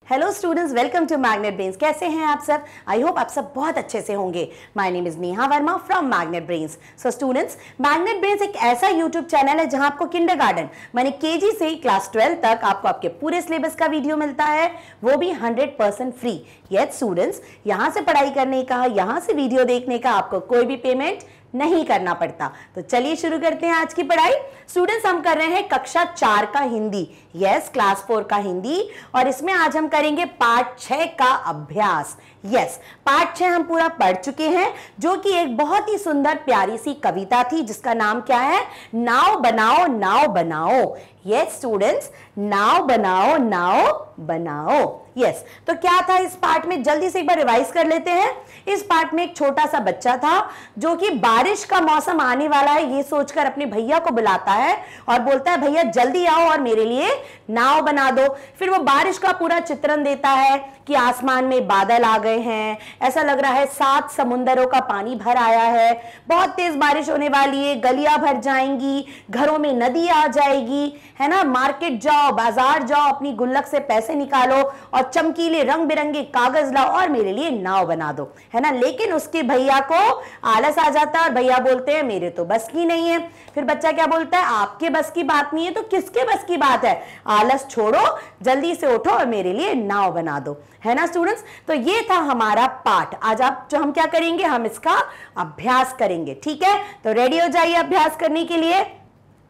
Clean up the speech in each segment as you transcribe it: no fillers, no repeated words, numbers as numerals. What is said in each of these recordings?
Hello students, welcome to Magnet Brains. कैसे हैं आप सब? आई होप आप सब बहुत अच्छे से होंगे। My name is Neha Verma from magnet brains. So students, magnet brains एक ऐसा यूट्यूब चैनल है जहां आपको किंडरगार्टन माने केजी से क्लास 12 तक आपको आपके पूरे सिलेबस का वीडियो मिलता है, वो भी 100% फ्री। यस स्टूडेंट्स, यहां से पढ़ाई करने का, यहां से वीडियो देखने का आपको कोई भी पेमेंट नहीं करना पड़ता। तो चलिए शुरू करते हैं आज की पढ़ाई। स्टूडेंट्स, हम कर रहे हैं कक्षा 4 का हिंदी, यस क्लास 4 का हिंदी, और इसमें आज हम करेंगे पार्ट 6 का अभ्यास। यस, पार्ट 6 हम पूरा पढ़ चुके हैं, जो कि एक बहुत ही सुंदर प्यारी सी कविता थी जिसका नाम क्या है? नाव बनाओ नाव बनाओ। यस स्टूडेंट्स, नाव बनाओ नाव बनाओ। यस, तो क्या था इस पार्ट में? जल्दी से एक बार रिवाइज कर लेते हैं। इस पार्ट में एक छोटा सा बच्चा था जो कि बारिश का मौसम आने वाला है ये सोचकर अपने भैया को बुलाता है और बोलता है, भैया जल्दी आओ और मेरे लिए नाव बना दो। फिर वो बारिश का पूरा चित्रण देता है कि आसमान में बादल आ गए हैं, ऐसा लग रहा है 7 समुंदरों का पानी भर आया है, बहुत तेज बारिश होने वाली है, गलियां भर जाएंगी, घरों में नदी आ जाएगी, है ना। मार्केट जाओ, बाजार जाओ, अपनी गुल्लक से पैसे निकालो और चमकीले रंग बिरंगे कागज लाओ और मेरे लिए नाव बना दो, है ना। लेकिन उसके भैया को आलस आ जाता है और भैया बोलते हैं, मेरे तो बस की नहीं है। फिर बच्चा क्या बोलता है? आपके बस की बात नहीं है तो किसके बस की बात है? आलस छोड़ो, जल्दी से उठो और मेरे लिए नाव बना दो, है ना स्टूडेंट्स। तो ये था हमारा पाठ। आज आप जो हम क्या करेंगे, हम इसका अभ्यास करेंगे, ठीक है। तो रेडी हो जाइए अभ्यास करने के लिए।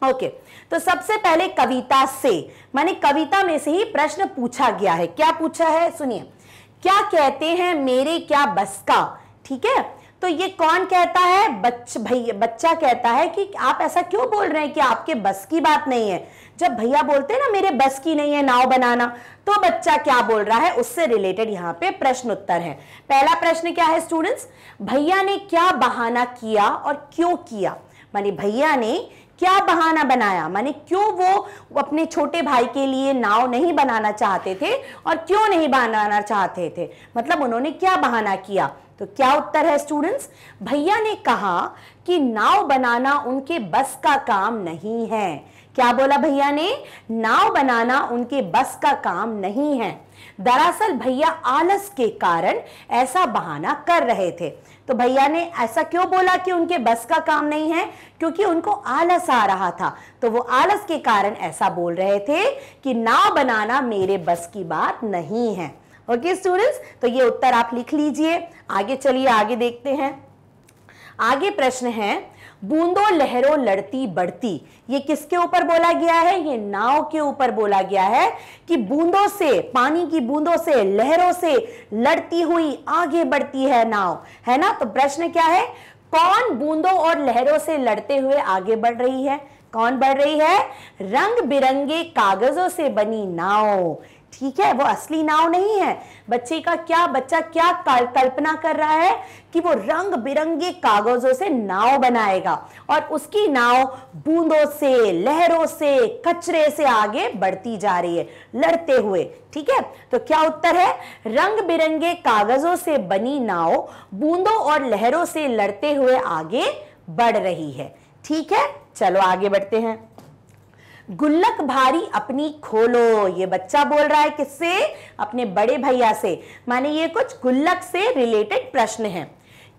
ओके, तो सबसे पहले कविता से, माने कविता में से ही प्रश्न पूछा गया है। क्या पूछा है सुनिए। क्या कहते हैं मेरे क्या बस का? ठीक है, तो ये कौन कहता है? बच्चा कहता है कि आप ऐसा क्यों बोल रहे हैं कि आपके बस की बात नहीं है। जब भैया बोलते हैं ना मेरे बस की नहीं है नाव बनाना, तो बच्चा क्या बोल रहा है उससे रिलेटेड यहाँ पे प्रश्न उत्तर है। पहला प्रश्न क्या है स्टूडेंट्स? भैया ने क्या बहाना किया और क्यों किया? माने भैया ने क्या बहाना बनाया, माने क्यों वो अपने छोटे भाई के लिए नाव नहीं बनाना चाहते थे और क्यों नहीं बनाना चाहते थे, मतलब उन्होंने क्या बहाना किया। तो क्या उत्तर है स्टूडेंट्स? भैया ने कहा कि नाव बनाना उनके बस का काम नहीं है। क्या बोला भैया ने? नाव बनाना उनके बस का काम नहीं है। दरअसल भैया आलस के कारण ऐसा बहाना कर रहे थे। तो भैया ने ऐसा क्यों बोला कि उनके बस का काम नहीं है? क्योंकि उनको आलस आ रहा था, तो वो आलस के कारण ऐसा बोल रहे थे कि नाव बनाना मेरे बस की बात नहीं है। ओके स्टूडेंट्स, तो ये उत्तर आप लिख लीजिए। आगे चलिए, आगे देखते हैं। आगे प्रश्न है, बूंदों लहरों लड़ती बढ़ती। ये किसके ऊपर बोला गया है? ये नाव के ऊपर बोला गया है कि बूंदों से, पानी की बूंदों से, लहरों से लड़ती हुई आगे बढ़ती है नाव, है ना। तो प्रश्न क्या है? कौन बूंदों और लहरों से लड़ते हुए आगे बढ़ रही है? कौन बढ़ रही है? रंग बिरंगे कागजों से बनी नाव, ठीक है। वो असली नाव नहीं है। बच्चा क्या कल्पना कर रहा है कि वो रंग बिरंगे कागजों से नाव बनाएगा और उसकी नाव बूंदों से, लहरों से, कचरे से आगे बढ़ती जा रही है लड़ते हुए, ठीक है। तो क्या उत्तर है? रंग बिरंगे कागजों से बनी नाव बूंदों और लहरों से लड़ते हुए आगे बढ़ रही है, ठीक है। चलो आगे बढ़ते हैं। गुल्लक भारी अपनी खोलो। ये बच्चा बोल रहा है किससे? अपने बड़े भैया से। माने ये कुछ गुल्लक से रिलेटेड प्रश्न है।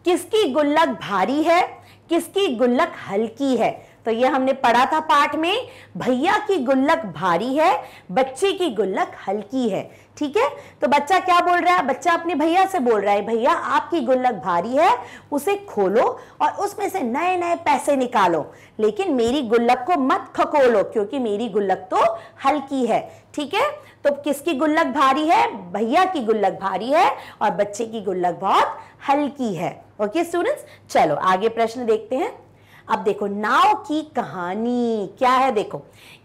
किसकी गुल्लक भारी है, किसकी गुल्लक हल्की है? तो ये हमने पढ़ा था पाठ में। भैया की गुल्लक भारी है, बच्चे की गुल्लक हल्की है, ठीक है। तो बच्चा क्या बोल रहा है? बच्चा अपने भैया से बोल रहा है, भैया आपकी गुल्लक भारी है, उसे खोलो और उसमें से नए नए पैसे निकालो, लेकिन मेरी गुल्लक को मत खकोलो क्योंकि मेरी गुल्लक तो हल्की है, ठीक है। तो किसकी गुल्लक भारी है? भैया की गुल्लक भारी है और बच्चे की गुल्लक बहुत हल्की है। ओके स्टूडेंट्स, चलो आगे प्रश्न देखते हैं। अब देखो, नाव की कहानी क्या है? देखो,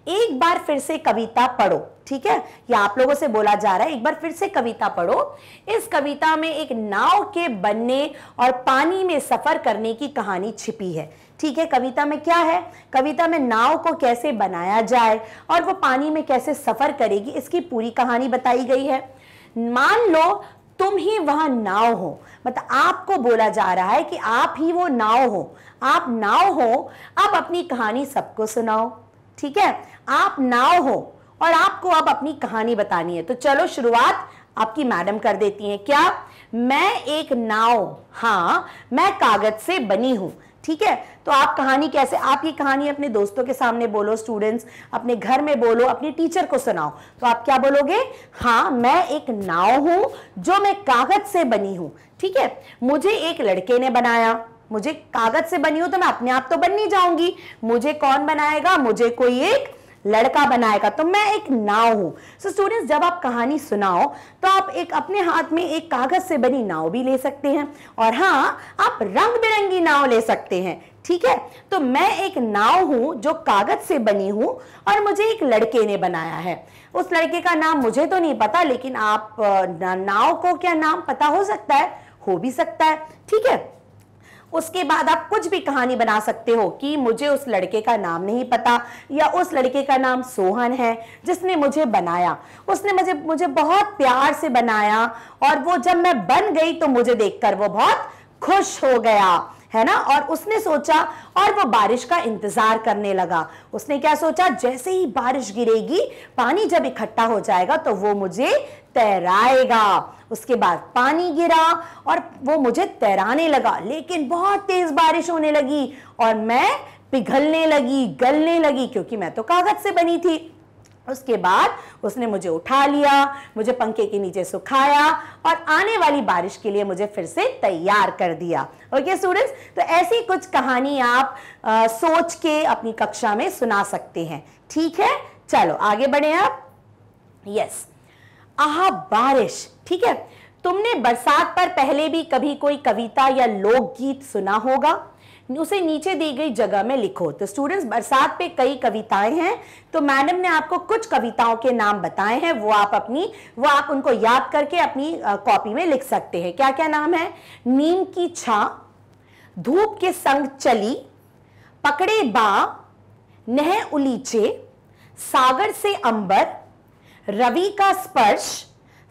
एक बार फिर से कविता पढ़ो, ठीक है। ये आप लोगों से बोला जा रहा है, एक बार फिर से कविता पढ़ो। इस कविता में एक नाव के बनने और पानी में सफर करने की कहानी छिपी है, ठीक है। कविता में क्या है? कविता में नाव को कैसे बनाया जाए और वो पानी में कैसे सफर करेगी, इसकी पूरी कहानी बताई गई है। मान लो तुम ही वह नाव हो, मतलब आपको बोला जा रहा है कि आप ही वो नाव हो, आप नाव हो, अब अपनी कहानी सबको सुनाओ, ठीक है। आप नाव हो और आपको अब अपनी कहानी बतानी है। तो चलो शुरुआत आपकी मैडम कर देती हैं। क्या? मैं एक नाव, हाँ मैं कागज से बनी हूं। ठीक है, तो आप कहानी कैसे, आप ये कहानी अपने दोस्तों के सामने बोलो, स्टूडेंट्स अपने घर में बोलो, अपनी टीचर को सुनाओ, तो आप क्या बोलोगे? हाँ मैं एक नाव हूं जो मैं कागज से बनी हूं। ठीक है, मुझे एक लड़के ने बनाया, मुझे कागज से बनी हूं तो मैं अपने आप तो बन नहीं जाऊंगी, मुझे कौन बनाएगा? मुझे कोई एक लड़का बनाएगा, तो मैं एक नाव हूं। सो स्टूडेंट्स, जब आप कहानी सुनाओ तो आप एक अपने हाथ में एक कागज से बनी नाव भी ले सकते हैं, और हाँ आप रंग बिरंगी नाव ले सकते हैं। ठीक है, तो मैं एक नाव हूं जो कागज से बनी हूं और मुझे एक लड़के ने बनाया है। उस लड़के का नाम मुझे तो नहीं पता, लेकिन आप नाव को क्या नाम पता हो सकता है, हो भी सकता है। ठीक है, उसके बाद आप कुछ भी कहानी बना सकते हो कि मुझे उस लड़के का नाम नहीं पता, या उस लड़के का नाम सोहन है जिसने मुझे बनाया, उसने मुझे बहुत प्यार से बनाया, और वो जब मैं बन गई तो मुझे देखकर वो बहुत खुश हो गया, है ना। और उसने सोचा, और वो बारिश का इंतजार करने लगा। उसने क्या सोचा? जैसे ही बारिश गिरेगी, पानी जब इकट्ठा हो जाएगा तो वो मुझे तैराएगा। उसके बाद पानी गिरा और वो मुझे तैराने लगा, लेकिन बहुत तेज बारिश होने लगी और मैं पिघलने लगी, गलने लगी, क्योंकि मैं तो कागज से बनी थी। उसके बाद उसने मुझे उठा लिया, मुझे पंखे के नीचे सुखाया और आने वाली बारिश के लिए मुझे फिर से तैयार कर दिया। ओके स्टूडेंट्स, तो ऐसी कुछ कहानी आप सोच के अपनी कक्षा में सुना सकते हैं। ठीक है, चलो आगे बढ़े आप। यस, आहा बारिश। ठीक है, तुमने बरसात पर पहले भी कभी कोई कविता या लोकगीत सुना होगा, उसे नीचे दी गई जगह में लिखो। तो स्टूडेंट्स, बरसात पे कई कविताएं हैं, तो मैडम ने आपको कुछ कविताओं के नाम बताए हैं, वो आप उनको याद करके अपनी कॉपी में लिख सकते हैं। क्या क्या नाम है? नीम की छां, धूप के संग चली, पकड़े बा, नह उलीचे, सागर से अंबर, रवि का स्पर्श,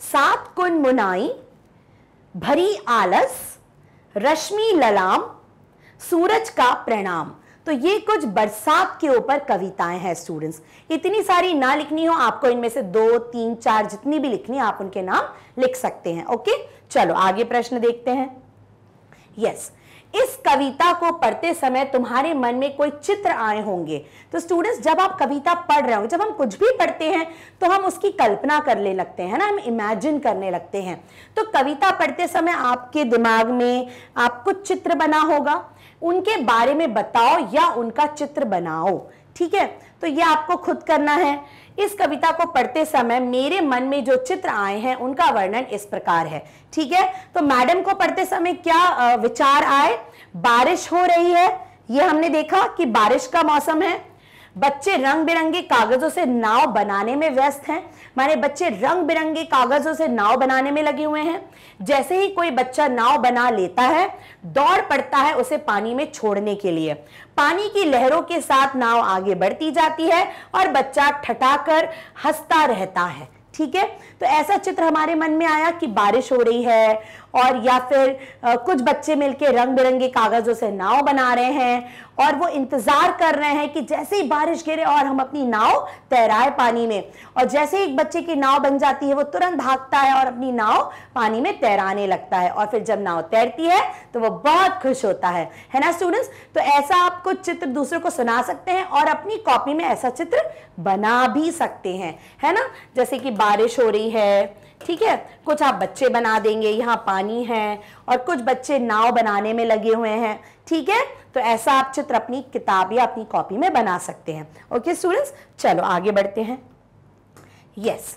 सात कुन मुनाई, भरी आलस, रश्मि ललाम, सूरज का प्रणाम। तो ये कुछ बरसात के ऊपर कविताएं हैं स्टूडेंट्स। इतनी सारी ना लिखनी हो आपको, इनमें से 2, 3, 4 जितनी भी लिखनी है आप उनके नाम लिख सकते हैं। ओके, चलो आगे प्रश्न देखते हैं। यस, इस कविता को पढ़ते समय तुम्हारे मन में कोई चित्र आए होंगे। तो स्टूडेंट्स, जब आप कविता पढ़ रहे हो, जब हम कुछ भी पढ़ते हैं तो हम उसकी कल्पना करने लगते हैं ना, हम इमेजिन करने लगते हैं। तो कविता पढ़ते समय आपके दिमाग में आप कुछ चित्र बना होगा, उनके बारे में बताओ या उनका चित्र बनाओ। ठीक है, तो ये आपको खुद करना है। इस कविता को पढ़ते समय मेरे मन में जो चित्र आए हैं उनका वर्णन इस प्रकार है। ठीक है, तो मैडम को पढ़ते समय क्या विचार आए? बारिश हो रही है, ये हमने देखा कि बारिश का मौसम है। बच्चे रंग बिरंगे कागजों से नाव बनाने में व्यस्त हैं, माने बच्चे रंग बिरंगे कागजों से नाव बनाने में लगे हुए हैं। जैसे ही कोई बच्चा नाव बना लेता है, दौड़ पड़ता है उसे पानी में छोड़ने के लिए। पानी की लहरों के साथ नाव आगे बढ़ती जाती है और बच्चा ठठाकर हंसता रहता है। ठीक है, तो ऐसा चित्र हमारे मन में आया कि बारिश हो रही है, और या फिर कुछ बच्चे मिलकर रंग बिरंगे कागजों से नाव बना रहे हैं और वो इंतजार कर रहे हैं कि जैसे ही बारिश गिरे और हम अपनी नाव तैराए पानी में। और जैसे ही एक बच्चे की नाव बन जाती है, वो तुरंत भागता है और अपनी नाव पानी में तैराने लगता है, और फिर जब नाव तैरती है तो वो बहुत खुश होता है ना स्टूडेंट्स। तो ऐसा आप कुछ चित्र दूसरों को सुना सकते हैं और अपनी कॉपी में ऐसा चित्र बना भी सकते हैं, है ना। जैसे कि बारिश हो रही है, ठीक है, कुछ आप बच्चे बना देंगे, यहाँ पानी है और कुछ बच्चे नाव बनाने में लगे हुए हैं। ठीक है, तो ऐसा आप चित्र अपनी किताब या अपनी कॉपी में बना सकते हैं। ओके स्टूडेंट्स, चलो आगे बढ़ते हैं। यस,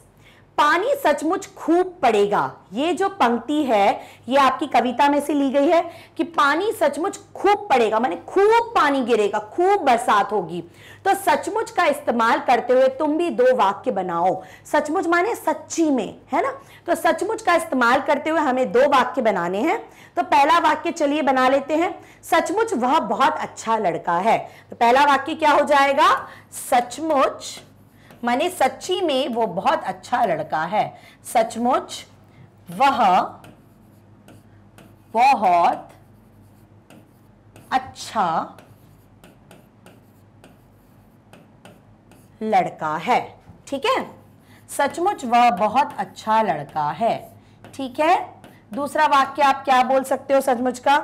पानी सचमुच खूब पड़ेगा। ये जो पंक्ति है ये आपकी कविता में से ली गई है कि पानी सचमुच खूब पड़ेगा, माने खूब पानी गिरेगा, खूब बरसात होगी। तो सचमुच का इस्तेमाल करते हुए तुम भी 2 वाक्य बनाओ। सचमुच माने सच्ची में, है ना। तो सचमुच का इस्तेमाल करते हुए हमें 2 वाक्य बनाने हैं। तो पहला वाक्य चलिए बना लेते हैं। सचमुच वह बहुत अच्छा लड़का है। तो पहला वाक्य क्या हो जाएगा? सचमुच माने सच्ची में वो बहुत अच्छा लड़का है। सचमुच वह बहुत अच्छा लड़का है। ठीक है, सचमुच वह बहुत अच्छा लड़का है। ठीक है, दूसरा वाक्य आप क्या बोल सकते हो सचमुच का?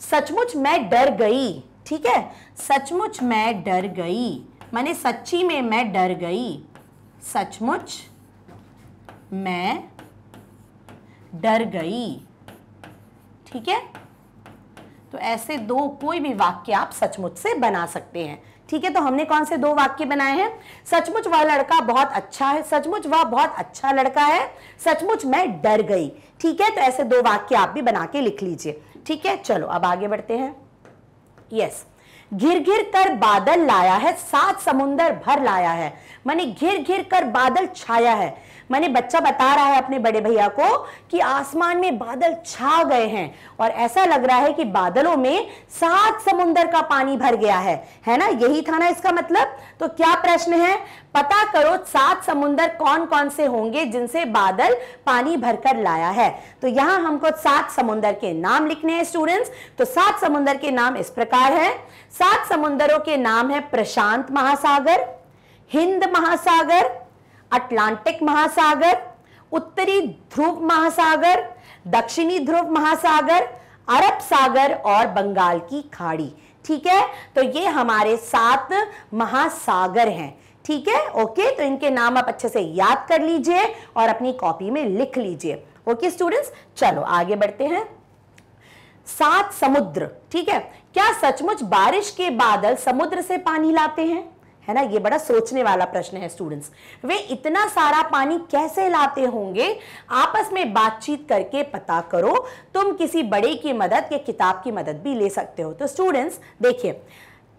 सचमुच मैं डर गई। ठीक है, सचमुच मैं डर गई, माने सच्ची में मैं डर गई। सचमुच मैं डर गई। ठीक है, तो ऐसे दो कोई भी वाक्य आप सचमुच से बना सकते हैं। ठीक है, तो हमने कौन से दो वाक्य बनाए हैं? सचमुच वह लड़का बहुत अच्छा है, सचमुच वह बहुत अच्छा लड़का है, सचमुच मैं डर गई। ठीक है, तो ऐसे दो वाक्य आप भी बना के लिख लीजिए। ठीक है, चलो अब आगे बढ़ते हैं। यस, घिर घिर कर बादल लाया है, 7 समुंदर भर लाया है। माने घिर घिर कर बादल छाया है, माने बच्चा बता रहा है अपने बड़े भैया को कि आसमान में बादल छा गए हैं और ऐसा लग रहा है कि बादलों में 7 समुंदर का पानी भर गया है ना? यही था ना इसका मतलब। तो क्या प्रश्न है? पता करो 7 समुंदर कौन कौन से होंगे जिनसे बादल पानी भरकर लाया है। तो यहां हमको 7 समुंदर के नाम लिखने हैं स्टूडेंट्स। तो 7 समुंदर के नाम इस प्रकार हैं। 7 समुंदरों के नाम है प्रशांत महासागर, हिंद महासागर, अटलांटिक महासागर, उत्तरी ध्रुव महासागर, दक्षिणी ध्रुव महासागर, अरब सागर और बंगाल की खाड़ी। ठीक है, तो ये हमारे 7 महासागर हैं। ठीक है, ओके, तो इनके नाम आप अच्छे से याद कर लीजिए और अपनी कॉपी में लिख लीजिए। ओके स्टूडेंट्स, चलो आगे बढ़ते हैं। 7 समुद्र। ठीक है, क्या सचमुच बारिश के बादल समुद्र से पानी लाते हैं? है ना, ये बड़ा सोचने वाला प्रश्न है स्टूडेंट्स। वे इतना सारा पानी कैसे लाते होंगे? आपस में बातचीत करके पता करो। तुम किसी बड़े की मदद या किताब की मदद भी ले सकते हो। तो स्टूडेंट्स देखिए,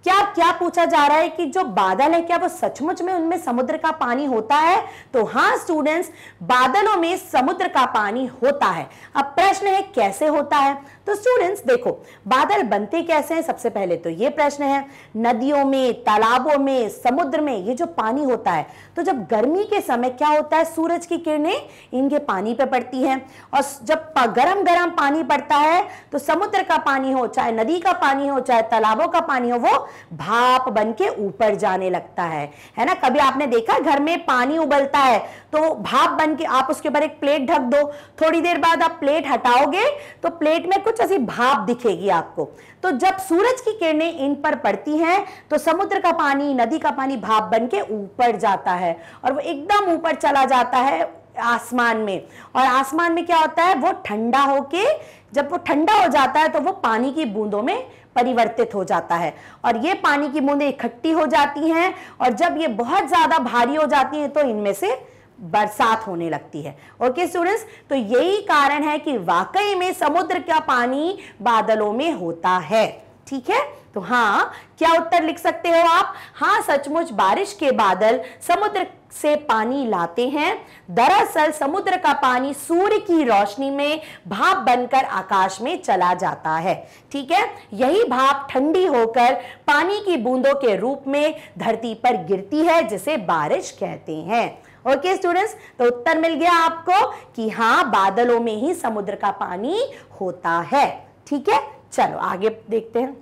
क्या पूछा जा रहा है कि जो बादल है क्या वो सचमुच में उनमें समुद्र का पानी होता है? तो हाँ स्टूडेंट्स, बादलों में समुद्र का पानी होता है। अब प्रश्न है कैसे होता है? तो स्टूडेंट्स देखो, बादल बनते कैसे हैं? सबसे पहले तो ये प्रश्न है। नदियों में, तालाबों में, समुद्र में ये जो पानी होता है, तो जब गर्मी के समय क्या होता है, सूरज की किरणें इनके पानी पे पड़ती हैं और जब गरम गरम पानी पड़ता है तो समुद्र का पानी हो, चाहे नदी का पानी हो, चाहे तालाबों का पानी हो, वो भाप बन के ऊपर जाने लगता है ना? कभी आपने देखा घर में पानी उबलता है तो भाप बन के आप उसके ऊपर एक प्लेट ढक दो, थोड़ी देर बाद आप प्लेट हटाओगे तो प्लेट में कुछ ऐसी भाप दिखेगी आपको। तो जब सूरज की किरणें इन पर पड़ती हैं तो समुद्र का पानी, नदी का पानी भाप बन के ऊपर जाता है और वो एकदम ऊपर चला जाता है आसमान में। और आसमान में क्या होता है, वो ठंडा होके, जब वो ठंडा हो जाता है तो वो पानी की बूंदों में परिवर्तित हो जाता है और ये पानी की बूंदें इकट्ठी हो जाती हैं और जब ये बहुत ज्यादा भारी हो जाती हैं तो इनमें से बरसात होने लगती है। ओके स्टूडेंट्स, तो यही कारण है कि वाकई में समुद्र का पानी बादलों में होता है। ठीक है, तो हाँ, क्या उत्तर लिख सकते हो आप? हाँ, सचमुच बारिश के बादल समुद्र से पानी लाते हैं। दरअसल समुद्र का पानी सूर्य की रोशनी में भाप बनकर आकाश में चला जाता है। ठीक है, यही भाप ठंडी होकर पानी की बूंदों के रूप में धरती पर गिरती है, जिसे बारिश कहते हैं। ओके स्टूडेंट्स, तो उत्तर मिल गया आपको कि हाँ, बादलों में ही समुद्र का पानी होता है। ठीक है, चलो आगे देखते हैं।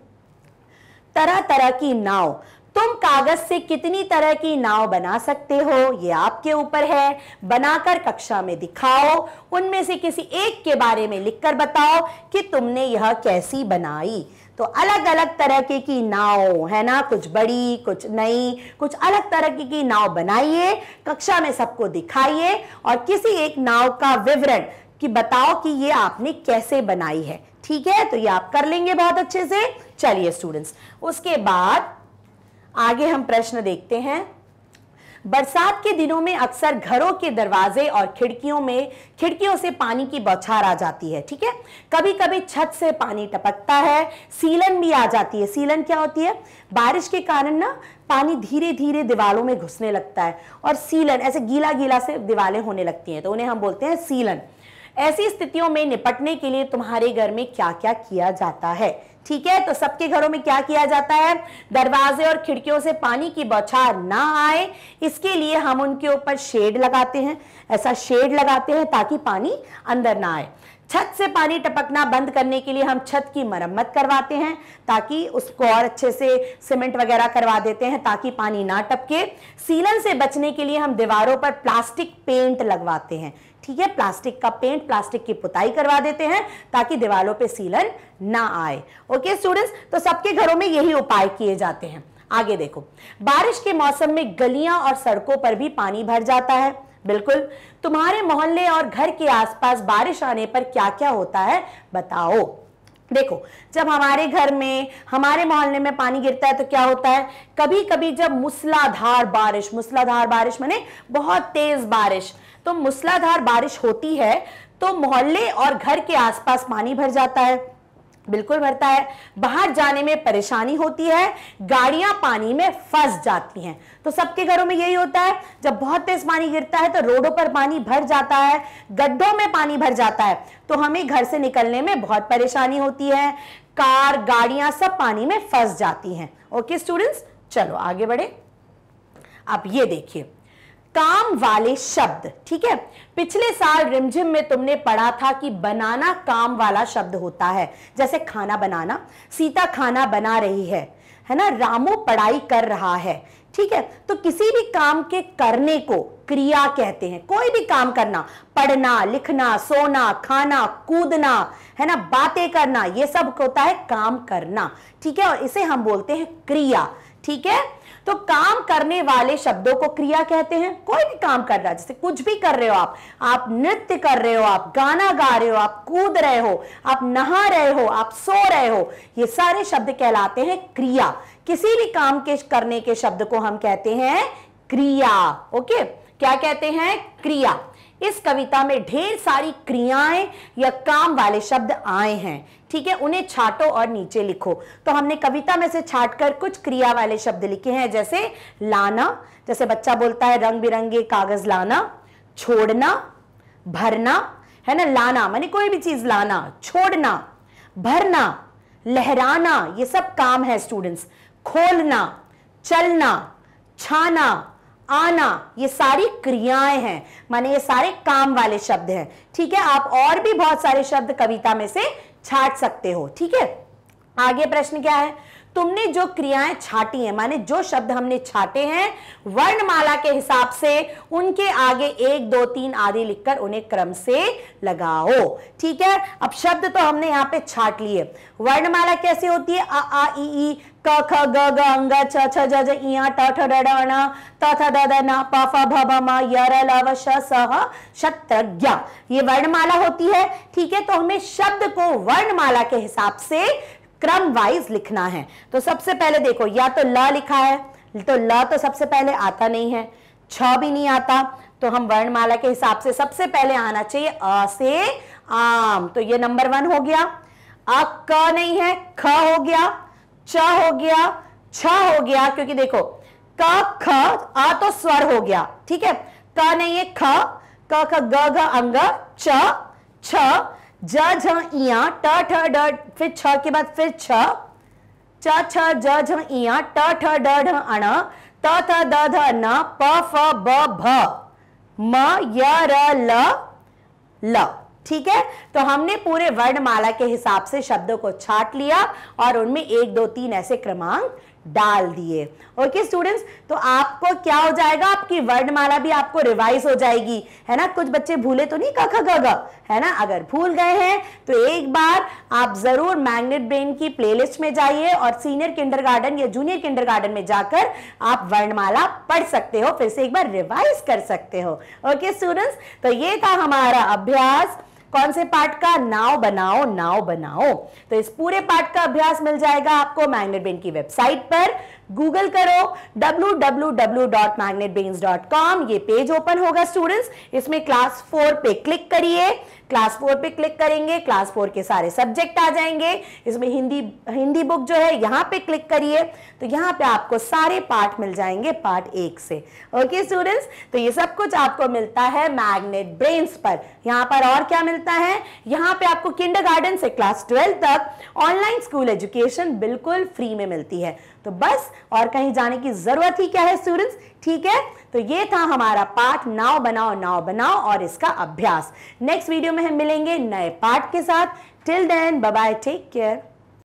तरह तरह की नाव। तुम कागज से कितनी तरह की नाव बना सकते हो, ये आपके ऊपर है। बनाकर कक्षा में दिखाओ। उनमें से किसी एक के बारे में लिखकर बताओ कि तुमने यह कैसी बनाई। तो अलग अलग तरह की नाव है ना, कुछ बड़ी, कुछ नई, कुछ अलग तरह की नाव बनाइए, कक्षा में सबको दिखाइए और किसी एक नाव का विवरण कि बताओ कि ये आपने कैसे बनाई है। ठीक है, तो ये आप कर लेंगे बहुत अच्छे से। चलिए स्टूडेंट्स, उसके बाद आगे हम प्रश्न देखते हैं। बरसात के दिनों में अक्सर घरों के दरवाजे और खिड़कियों से पानी की बौछार आ जाती है। ठीक है, कभी कभी छत से पानी टपकता है, सीलन भी आ जाती है। सीलन क्या होती है? बारिश के कारण ना पानी धीरे धीरे दीवारों में घुसने लगता है और सीलन ऐसे गीला गीला से दीवारें होने लगती हैं, तो उन्हें हम बोलते हैं सीलन। ऐसी स्थितियों में निपटने के लिए तुम्हारे घर में क्या क्या किया जाता है? ठीक है। तो सबके घरों में क्या किया जाता है, दरवाजे और खिड़कियों से पानी की बौछार ना आए, इसके लिए हम उनके ऊपर शेड लगाते हैं, ऐसा शेड लगाते हैं ताकि पानी अंदर ना आए। छत से पानी टपकना बंद करने के लिए हम छत की मरम्मत करवाते हैं, ताकि उसको और अच्छे से सीमेंट वगैरह करवा देते हैं ताकि पानी ना टपके। सीलन से बचने के लिए हम दीवारों पर प्लास्टिक पेंट लगवाते हैं, ठीक है, प्लास्टिक का पेंट, प्लास्टिक की पुताई करवा देते हैं ताकि दीवारों पे सीलन ना आए। ओके स्टूडेंट्स, तो सबके घरों में यही उपाय किए जाते हैं। आगे देखो, बारिश के मौसम में गलियां और सड़कों पर भी पानी भर जाता है। बिल्कुल, तुम्हारे मोहल्ले और घर के आसपास बारिश आने पर क्या क्या होता है बताओ। देखो, जब हमारे घर में, हमारे मोहल्ले में पानी गिरता है तो क्या होता है, कभी कभी जब मूसलाधार बारिश माने बहुत तेज बारिश, तो मूसलाधार बारिश होती है तो मोहल्ले और घर के आसपास पानी भर जाता है। बिल्कुल भरता है, बाहर जाने में परेशानी होती है, गाड़ियां पानी में फंस जाती हैं। तो सबके घरों में यही होता है, जब बहुत तेज पानी गिरता है तो रोडों पर पानी भर जाता है, गड्ढों में पानी भर जाता है, तो हमें घर से निकलने में बहुत परेशानी होती है, कार, गाड़ियां सब पानी में फंस जाती हैं। ओके स्टूडेंट्स, चलो आगे बढ़े। अब ये देखिए, काम वाले शब्द, ठीक है, पिछले साल रिमझिम में तुमने पढ़ा था कि बनाना काम वाला शब्द होता है। जैसे खाना बनाना, सीता खाना बना रही है ना, रामू पढ़ाई कर रहा है, ठीक है। तो किसी भी काम के करने को क्रिया कहते हैं। कोई भी काम करना, पढ़ना, लिखना, सोना, खाना, कूदना, है ना, बातें करना, ये सब होता है काम करना, ठीक है, और इसे हम बोलते हैं क्रिया, ठीक है। तो काम करने वाले शब्दों को क्रिया कहते हैं। कोई भी काम कर रहा है, जैसे कुछ भी कर रहे हो आप नृत्य कर रहे हो, आप गाना गा रहे हो, आप कूद रहे हो, आप नहा रहे हो, आप सो रहे हो, ये सारे शब्द कहलाते हैं क्रिया। किसी भी काम के करने के शब्द को हम कहते हैं क्रिया। ओके, क्या कहते हैं, क्रिया। इस कविता में ढेर सारी क्रियाएं या काम वाले शब्द आए हैं, ठीक है, उन्हें छांटो और नीचे लिखो। तो हमने कविता में से छांटकर कुछ क्रिया वाले शब्द लिखे हैं, जैसे लाना, जैसे बच्चा बोलता है रंग बिरंगे कागज लाना, छोड़ना, भरना, है ना, लाना माने कोई भी चीज लाना, छोड़ना, भरना, लहराना, ये सब काम है स्टूडेंट्स। खोलना, चलना, छाना, आना, ये सारी क्रियाएं हैं, माने ये सारे काम वाले शब्द हैं, ठीक है। आप और भी बहुत सारे शब्द कविता में से छांट सकते हो, ठीक है। आगे प्रश्न क्या है, तुमने जो क्रियाएं छाटी हैं, माने जो शब्द हमने छाटे हैं, वर्णमाला के हिसाब से उनके आगे 1, 2, 3 आदि लिखकर उन्हें क्रम से लगाओ, ठीक है। अब शब्द तो हमने यहाँ पे छाट लिए। वर्णमाला कैसे होती है, अ आ इ ई क ख ग घ अंग छ छ ज ज इ ठ ठ ड ढ ण त थ द ध न प फ भ भ म य र ल व श स ह शत्रज्ञ, ये वर्णमाला होती है, ठीक है। तो हमें शब्द को वर्णमाला के हिसाब से क्रम वाइज लिखना है। तो सबसे पहले देखो, या तो ल लिखा है, तो ल तो सबसे पहले आता नहीं है, छ भी नहीं आता, तो हम वर्णमाला के हिसाब से सबसे पहले आना चाहिए अ से आम, तो ये नंबर 1 हो गया। अ क नहीं है, ख हो गया, च हो गया, छ हो गया, क्योंकि देखो क ख आ तो स्वर हो गया, ठीक है, क नहीं है, ख, क ख ग घ अंग च छ ज झ इया ट ठ ड, फिर छ के बाद फिर छ, च छ ज झ इया ट ठ ड ढ अण त थ द ध न प फ ब भ म य र ल ल, ठीक है। तो हमने पूरे वर्णमाला के हिसाब से शब्दों को छाट लिया और उनमें 1, 2, 3 ऐसे क्रमांक डाल दिए। ओके स्टूडेंट्स, तो आपको क्या हो जाएगा, आपकी वर्णमाला भी आपको रिवाइज हो जाएगी, है ना। कुछ बच्चे भूले तो नहीं क ख ग घ, है ना, अगर भूल गए हैं तो एक बार आप जरूर मैग्नेट ब्रेन की प्लेलिस्ट में जाइए और सीनियर किंडरगार्टन या जूनियर किंडरगार्टन में जाकर आप वर्णमाला पढ़ सकते हो, फिर से एक बार रिवाइज कर सकते हो। ओके स्टूडेंट्स, तो ये था हमारा अभ्यास, कौन से पार्ट का, नाव बनाओ नाव बनाओ। तो इस पूरे पार्ट का अभ्यास मिल जाएगा आपको मैग्नेट ब्रेन की वेबसाइट पर गूगल करो www.magnetbrains.com, ये पेज ओपन होगा स्टूडेंट्स। इसमें क्लास 4 पे क्लिक करिए। क्लास 4 पे क्लिक करेंगे, क्लास 4 के सारे सब्जेक्ट आ जाएंगे। इसमें हिंदी बुक जो है यहाँ पे क्लिक करिए, तो यहाँ पे आपको सारे पार्ट मिल जाएंगे पार्ट 1 से। ओके स्टूडेंट्स, तो ये सब कुछ आपको मिलता है मैग्नेट ब्रेन्स पर। यहाँ पर और क्या मिलता है, यहाँ पे आपको किंडरगार्टन से क्लास 12 तक ऑनलाइन स्कूल एजुकेशन बिल्कुल फ्री में मिलती है। तो बस और कहीं जाने की जरूरत ही क्या है स्टूडेंट्स, ठीक है। तो ये था हमारा पार्ट नाव बनाओ और इसका अभ्यास। नेक्स्ट वीडियो में हम मिलेंगे नए पार्ट के साथ। Till then bye bye, take care.